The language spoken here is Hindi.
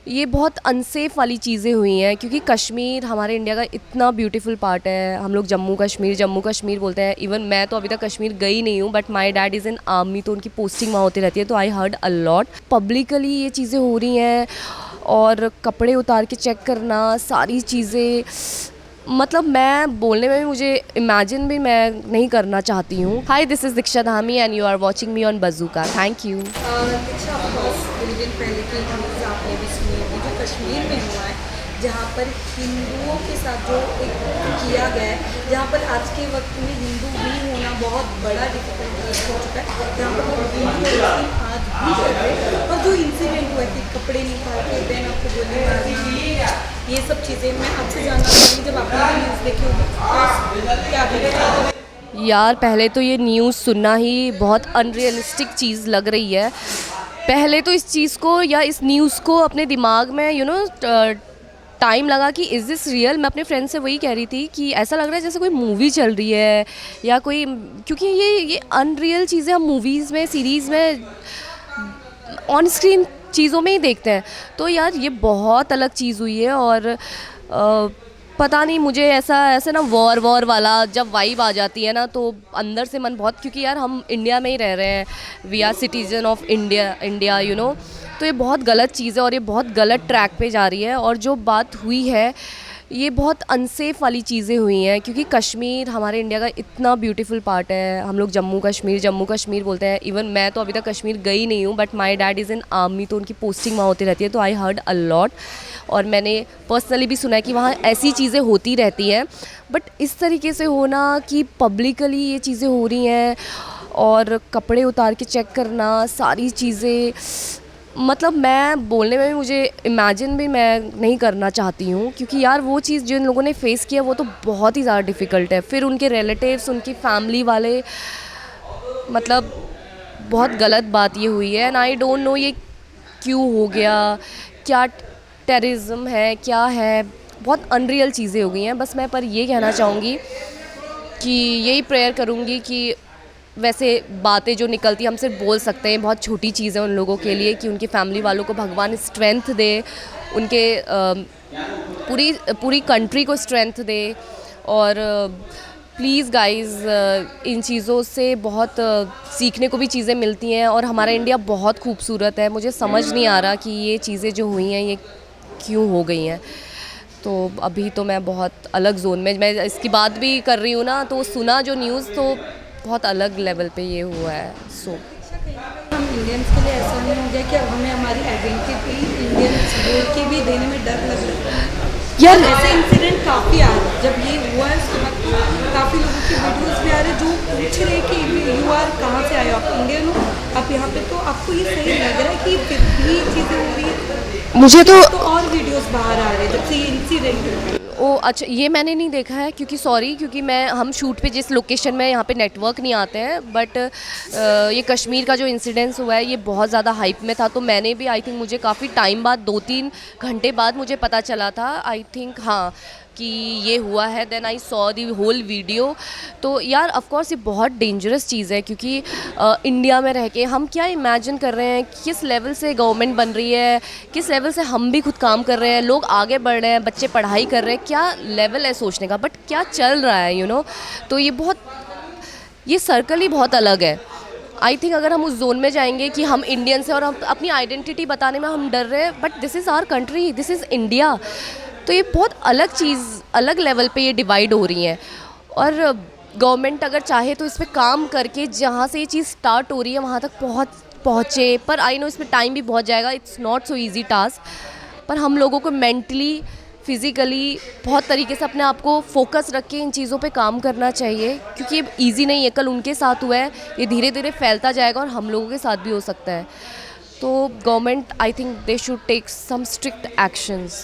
ये बहुत अनसेफ वाली चीज़ें हुई हैं क्योंकि कश्मीर हमारे इंडिया का इतना ब्यूटीफुल पार्ट है। हम लोग जम्मू कश्मीर बोलते हैं। इवन मैं तो अभी तक कश्मीर गई नहीं हूँ, but my dad is in army, तो उनकी पोस्टिंग वहाँ होती रहती है, तो I heard a lot. Publicly ये चीज़ें हो रही हैं और कपड़े उतार के चेक करना, सारी चीज़ें, मतलब मैं बोलने में भी, मुझे इमेजिन भी मैं नहीं करना चाहती हूँ। Hi, this is Diksha Dhami and you are watching me on Bazooka. Thank you. Diksha, of course 2 दिन पहले की न्यूज़ आपने भी सुनी होगी जो कश्मीर में हुआ है, जहाँ पर हिंदुओं के साथ जो एक किया गया है, जहाँ पर आज के वक्त में हिंदू भी होना बहुत बड़ा डिफिकल्ट हो चुका है, जहाँ पर लोग हिंदू मुस्लिम आज भी कर रहे हैं। और जो इंसिडेंट हुआ कि कपड़े निकाल के देन आपको गोली मारना, ये सब चीज़ें मैं आपसे जानना चाहूँगी। जब आपने न्यूज़ देखी होगी तो क्या करें? यार, पहले तो ये न्यूज़ सुनना ही बहुत अनरियलिस्टिक चीज़ लग रही है। पहले तो इस चीज़ को या इस न्यूज़ को अपने दिमाग में टाइम लगा कि इज़ दिस रियल। मैं अपने फ्रेंड से वही कह रही थी कि ऐसा लग रहा है जैसे कोई मूवी चल रही है या कोई, क्योंकि ये अनरियल चीज़ें हम मूवीज़ में, सीरीज़ में, ऑन स्क्रीन चीज़ों में ही देखते हैं। तो यार, ये बहुत अलग चीज़ हुई है। और पता नहीं, मुझे ऐसे ना वॉर वाला जब वाइब आ जाती है ना, तो अंदर से मन बहुत, क्योंकि यार हम इंडिया में ही रह रहे हैं, we are citizen of India तो ये बहुत गलत चीज़ है और ये बहुत गलत ट्रैक पे जा रही है। और जो बात हुई है, ये बहुत अनसेफ वाली चीज़ें हुई हैं क्योंकि कश्मीर हमारे इंडिया का इतना ब्यूटीफुल पार्ट है। हम लोग जम्मू कश्मीर बोलते हैं। इवन मैं तो अभी तक कश्मीर गई नहीं हूँ, but my dad is in army, तो उनकी पोस्टिंग वहाँ होती रहती है, तो आई हर्ड अ लॉट। और मैंने पर्सनली भी सुना है कि वहाँ ऐसी चीज़ें होती रहती हैं। बट इस तरीके से होना कि पब्लिकली ये चीज़ें हो रही हैं और कपड़े उतार के चेक करना, सारी चीज़ें, मतलब मैं बोलने में भी, मुझे इमेजिन भी मैं नहीं करना चाहती हूँ क्योंकि यार वो चीज़ जिन लोगों ने फेस किया वो तो बहुत ही ज़्यादा डिफ़िकल्ट है। फिर उनके रिलेटिव्स, उनकी फैमिली वाले, मतलब बहुत गलत बात ये हुई है। एंड आई डोंट नो ये क्यों हो गया, क्या टेररिज्म है, क्या है, बहुत अनरियल चीज़ें हो गई हैं। बस मैं पर ये कहना चाहूँगी कि यही प्रेयर करूँगी कि वैसे बातें जो निकलती हम सिर्फ बोल सकते हैं, बहुत छोटी चीज़ है उन लोगों के लिए, कि उनकी फैमिली वालों को भगवान स्ट्रेंथ दे, उनके पूरी कंट्री को स्ट्रेंथ दे। और प्लीज़ गाइज़, इन चीज़ों से बहुत सीखने को भी चीज़ें मिलती हैं और हमारा इंडिया बहुत खूबसूरत है। मुझे समझ नहीं आ रहा कि ये चीज़ें जो हुई हैं ये क्यों हो गई हैं। तो अभी तो मैं बहुत अलग जोन में, मैं इसकी बात भी कर रही हूँ ना, तो सुना जो न्यूज़, तो बहुत अलग लेवल पे ये हुआ है। हम इंडियंस के लिए ऐसा नहीं हो गया कि अब हमें हमारी आइडेंटिटी इंडियंस बोल के भी देने में डर लग रहा है यार। ऐसे इंसिडेंट काफ़ी आ रहे हैं। जब ये हुआ है उसके बाद तो काफ़ी लोगों की वीडियोस भी आ रहे हैं जो पूछ रहे हैं कि यू आर कहाँ से आए हो, आप इंडियन हो, आप यहाँ पे, तो आपको ये सही लग रहा है कि फिर भी चीज़ें हो रही है? मुझे तो और वीडियोस बाहर आ रहे हैं जब से ये इंसिडेंट। ओ अच्छा, ये मैंने नहीं देखा है क्योंकि हम शूट पे जिस लोकेशन में, यहाँ पे नेटवर्क नहीं आते हैं। बट ये कश्मीर का जो इंसिडेंस हुआ है ये बहुत ज़्यादा हाइप में था, तो मैंने भी, आई थिंक मुझे काफ़ी टाइम बाद, 2-3 घंटे बाद मुझे पता चला था, आई थिंक, हाँ, कि ये हुआ है। Then I saw the whole video. तो यार, ऑफ कोर्स ये बहुत डेंजरस चीज़ है क्योंकि इंडिया में रह के हम क्या इमेजिन कर रहे हैं, किस लेवल से गवर्नमेंट बन रही है, किस लेवल से हम भी खुद काम कर रहे हैं, लोग आगे बढ़ रहे हैं, बच्चे पढ़ाई कर रहे हैं, क्या लेवल है सोचने का। बट क्या चल रहा है तो ये सर्कल ही बहुत अलग है। आई थिंक अगर हम उस जोन में जाएंगे कि हम इंडियंस हैं और हम अपनी आइडेंटिटी बताने में हम डर रहे हैं, but this is our country, this is India, तो ये बहुत अलग चीज़, अलग लेवल पे ये डिवाइड हो रही हैं। और गवर्नमेंट अगर चाहे तो इस पर काम करके जहाँ से ये चीज़ स्टार्ट हो रही है वहाँ तक पहुँचे। पर आई नो इसमें टाइम भी बहुत जाएगा, it's not so easy task. पर हम लोगों को मेंटली, फिज़िकली बहुत तरीके से अपने आप को फोकस रख के इन चीज़ों पे काम करना चाहिए क्योंकि ये ईजी नहीं है। कल उनके साथ हुआ है, ये धीरे धीरे फैलता जाएगा और हम लोगों के साथ भी हो सकता है। तो government, I think they should take some strict actions.